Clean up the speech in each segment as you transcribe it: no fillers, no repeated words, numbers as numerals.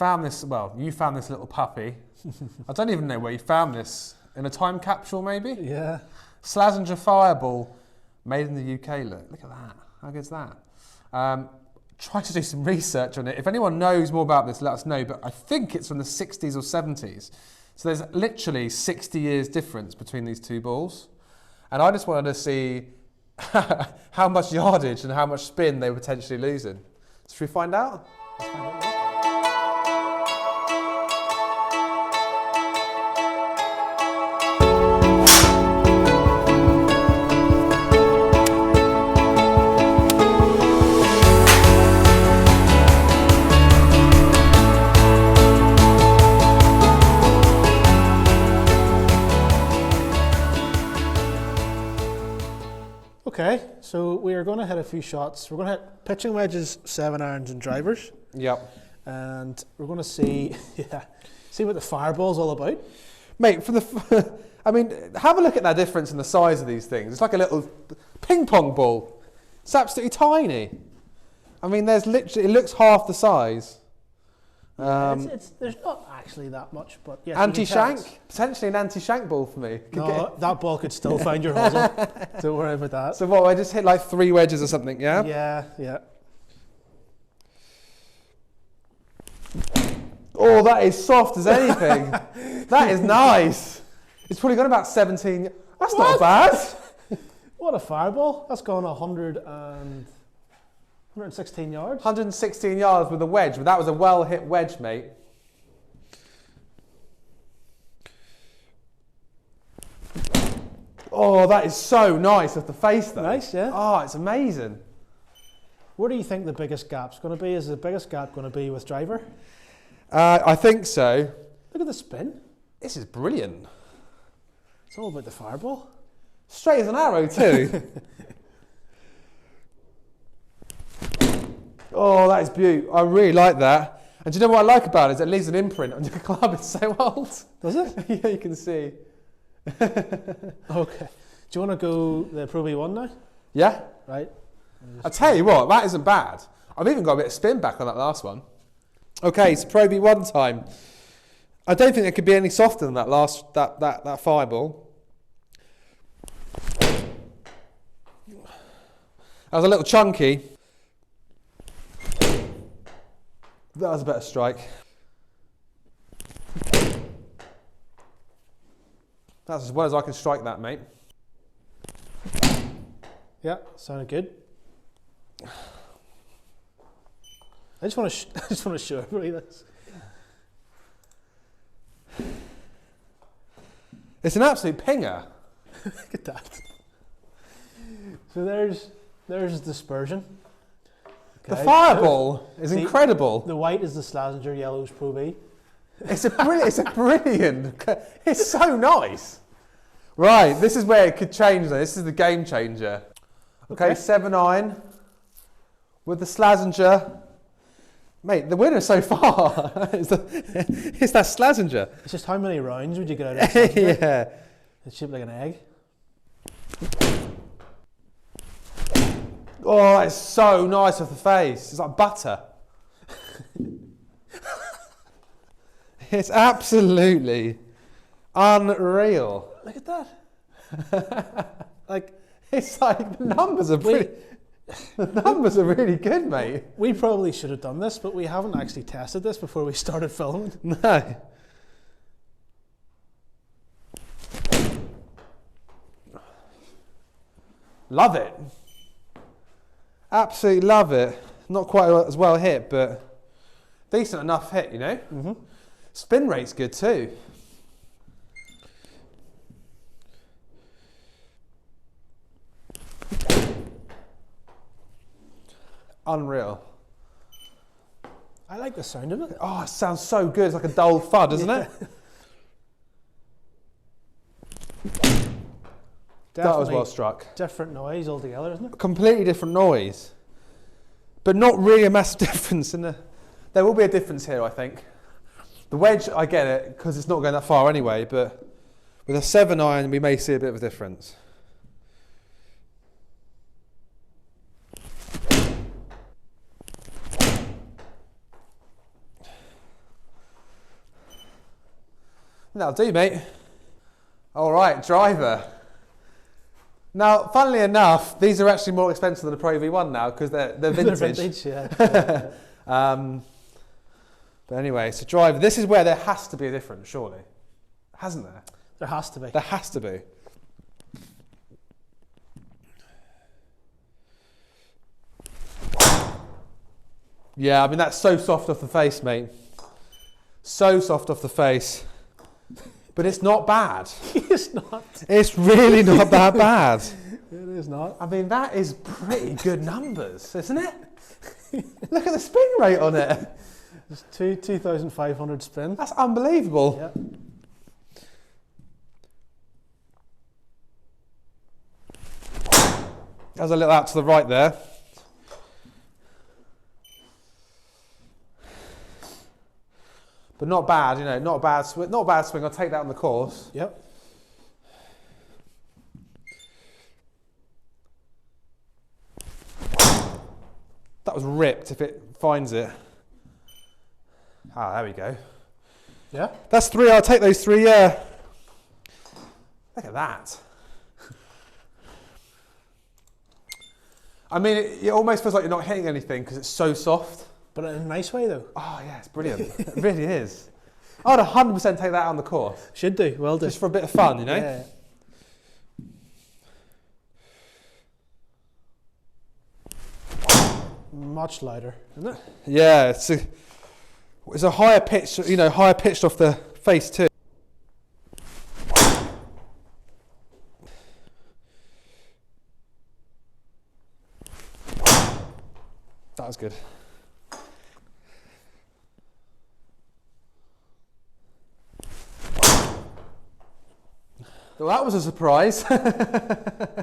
found this, well, you found this little puppy. I don't even know where you found this. In a time capsule, maybe? Yeah. Slazenger Fireball, made in the UK. Look at that. How good's that? Try to do some research on it. If anyone knows more about this, let us know. But I think it's from the 60s or 70s. So there's literally 60 years difference between these two balls. And I just wanted to see how much yardage and how much spin they were potentially losing. So should we find out? Let's find out. Okay, so we are going to hit a few shots. We're going to hit pitching wedges, 7-irons and drivers. Yep. And we're going to see, see what the fireball's all about. Mate, I mean, have a look at that difference in the size of these things. It's like a little ping pong ball. It's absolutely tiny. I mean, there's literally, it looks half the size. There's not actually that much, but yes. Anti-shank? Potentially an anti-shank ball for me. No, that ball could still find your hosel. Don't worry about that. So what, I just hit like 3 wedges or something, yeah? Yeah. Oh, that is soft as anything. That is nice. It's probably got about 17. That's not bad. What a fireball. That's gone 116 yards. 116 yards with a wedge. But that was a well-hit wedge, mate. Oh, that is so nice off the face, though. Nice, yeah. Oh, it's amazing. Where do you think the biggest gap's going to be? Is the biggest gap going to be with driver? I think so. Look at the spin. This is brilliant. It's all about the fireball. Straight as an arrow, too. Oh, that is beautiful. I really like that. And do you know what I like about it? Is it leaves an imprint on your club. It's so old. Does it? Yeah, you can see. Okay. Do you want to go the prov1 now? Yeah. Right. I'll tell you what, that isn't bad. I've even got a bit of spin back on that last one. Okay, so prov1 time. I don't think it could be any softer than that last that fireball. That was a little chunky. That was a better strike. That's as well as I can strike that, mate. Yeah, sounded good. I just want to show everybody this. It's an absolute pinger. Look at that. So there's dispersion. Okay. The fireball is incredible. The white is the Slazenger, yellow is prov. It's brilliant. It's so nice. Right, this is where it could change though. This is the game changer. Okay, 7-iron with the Slazenger. Mate, the winner so far is that Slazenger. It's just how many rounds would you get out of it? Yeah. It's shaped like an egg. Oh, it's so nice off the face. It's like butter. It's absolutely unreal. Look at that. Like, it's like the numbers are pretty. The numbers are really good, mate. We probably should have done this, but we haven't actually tested this before we started filming. No. Love it. Absolutely love it. Not quite as well hit, but decent enough hit, you know? Mm-hmm. Spin rate's good too. Unreal. I like the sound of it. Oh, it sounds so good. It's like a dull thud, isn't it? That was well struck. Different noise altogether, isn't it? Completely different noise. But not really a massive difference. There will be a difference here, I think. The wedge, I get it, because it's not going that far anyway, but with a 7-iron, we may see a bit of a difference. That'll do, mate. All right, driver. Now, funnily enough, these are actually more expensive than the Pro V1 now because they're vintage. They're vintage, yeah. But anyway, so driver, this is where there has to be a difference, surely. Hasn't there? There has to be. There has to be. Yeah, I mean, that's so soft off the face, mate. So soft off the face. But it's not bad. It's not. It's really not that bad. It is not. I mean, that is pretty good numbers, isn't it? Look at the spin rate on it. It's 2,500 spin. That's unbelievable. Yep. There's a little out to the right there. But not bad, you know, not a bad swing. Not a bad swing. I'll take that on the course. Yep. That was ripped if it finds it. Ah, there we go. Yeah. That's 3. I'll take those 3. Yeah. Look at that. I mean, it almost feels like you're not hitting anything because it's so soft. But in a nice way, though. Oh yeah, it's brilliant. It really is. I would 100% take that on the course. Should do. Well do. Just for a bit of fun, you know? Yeah. Much lighter, isn't it? Yeah, it's a higher pitch, you know, higher pitched off the face too. That was good. Well, that was a surprise.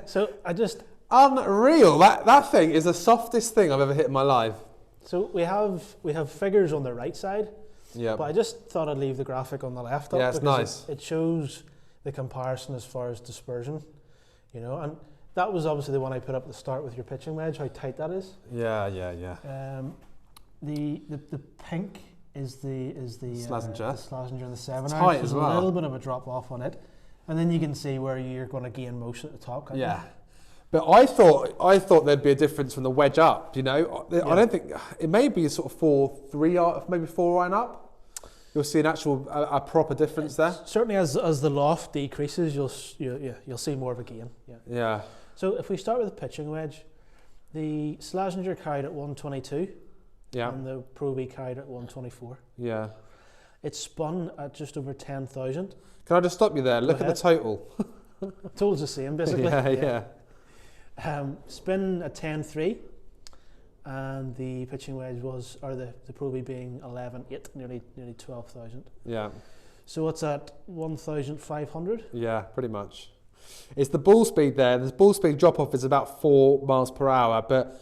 So I just... Unreal. That thing is the softest thing I've ever hit in my life. So we have figures on the right side. Yeah. But I just thought I'd leave the graphic on the left up. Yeah, it's because nice. It shows the comparison as far as dispersion, you know, and that was obviously the one I put up at the start with your pitching wedge, how tight that is. Yeah. The pink is the Slazenger. the Slazenger and the 7 Tight iron. as There's well. a little bit of a drop off on it, and then you can see where you're going to gain motion at the top. Can't Yeah. you? But I thought there'd be a difference from the wedge up, you know. I don't think, it may be a sort of 4-3, maybe 4 iron up. You'll see an actual, a proper difference there. Certainly as the loft decreases, you'll see more of a gain. Yeah. Yeah. So if we start with the pitching wedge, the Slazenger carried at 122 Yeah. and the Pro V carried at 124. Yeah. It spun at just over 10,000. Can I just stop you there? Look at the total. Total's the same basically. Yeah. Spin at 10.3 and the pitching wedge was, or the Pro V being 11.8, nearly 12,000. Yeah. So what's that, 1,500? Yeah, pretty much. It's the ball speed there. The ball speed drop off is about 4 miles per hour, but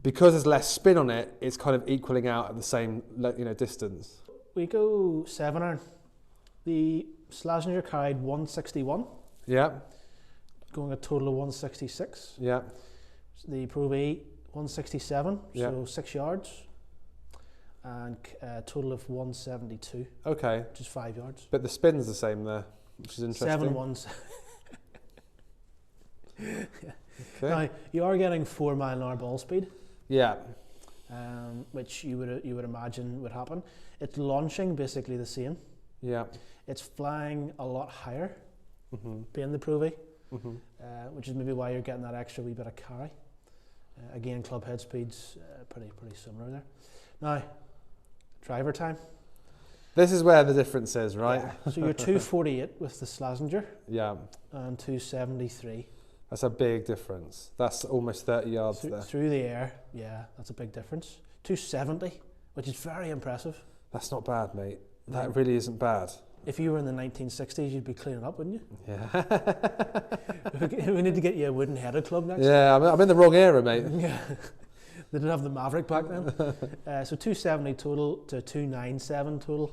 because there's less spin on it, it's kind of equaling out at the same, you know, distance. We go 7 iron. The Slazenger carried 161. Yeah. Going a total of 166. Yeah. The Pro V 167, Yeah. so 6 yards, and a total of 172, Okay. which is 5 yards. But the spin's the same there, which is interesting. 7 ones. Okay. Now you are getting 4 mile an hour ball speed, Yeah. which you would imagine would happen. It's launching basically the same. Yeah. It's flying a lot higher, Mm-hmm. being the Pro V, Mm-hmm. which is maybe why you're getting that extra wee bit of carry. Again, club head speeds pretty similar there. Now, driver time. This is where the difference is, right? Yeah. So you're 248 with the Slazenger Yeah. and 273 That's a big difference. That's almost 30 yards there. through the air. Yeah, that's a big difference. 270, which is very impressive. That's not bad, mate. That really isn't bad. If you were in the 1960s, you'd be cleaning up, wouldn't you? Yeah. We need to get you a wooden headed club next. Yeah, I'm in the wrong era, mate. Yeah. They didn't have the Maverick back then. So 270 total to 297 total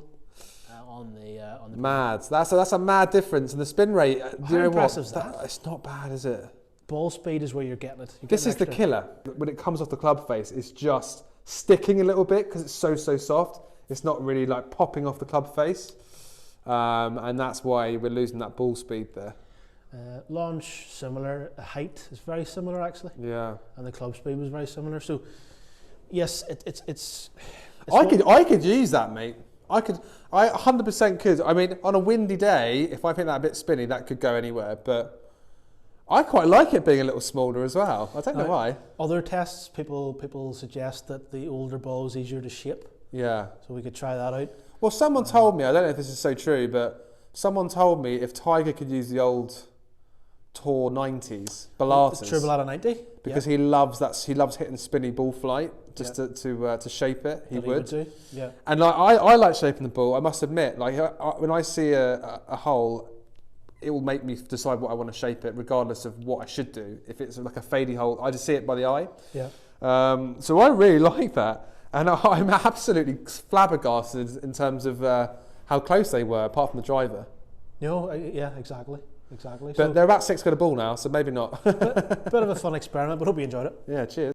on the Mad. That's a mad difference. And the spin rate, do you know what? impressive is that? It's not bad, is it? Ball speed is where you're getting it. This is the killer. When it comes off the club face, it's just sticking a little bit because it's so soft. It's not really like popping off the club face. and that's why we're losing that ball speed there. Launch similar, height is very similar actually. Yeah. And the club speed was very similar. So yes, it's I could use that, mate. I 100% could. I mean, on a windy day, if I think that a bit spinny, that could go anywhere. But I quite like it being a little smaller as well. I don't know why. Other tests, people suggest that the older ball is easier to shape. Yeah. So we could try that out. Well, someone told me, I don't know if this is so true, but someone told me if Tiger could use the old Tour 90s, Bellatas, Triple out of 90? because he loves that. He loves hitting spinny ball flight just to shape it. He would do. Yeah. And like I like shaping the ball. I must admit, like when I see a hole, it will make me decide what I want to shape it, regardless of what I should do. If it's like a fadey hole, I just see it by the eye. Yeah. So I really like that, and I'm absolutely flabbergasted in terms of how close they were, apart from the driver. No, yeah, exactly. But So, they're about 6 quid a ball now, so maybe not. bit of a fun experiment, but hope you enjoyed it. Yeah, cheers.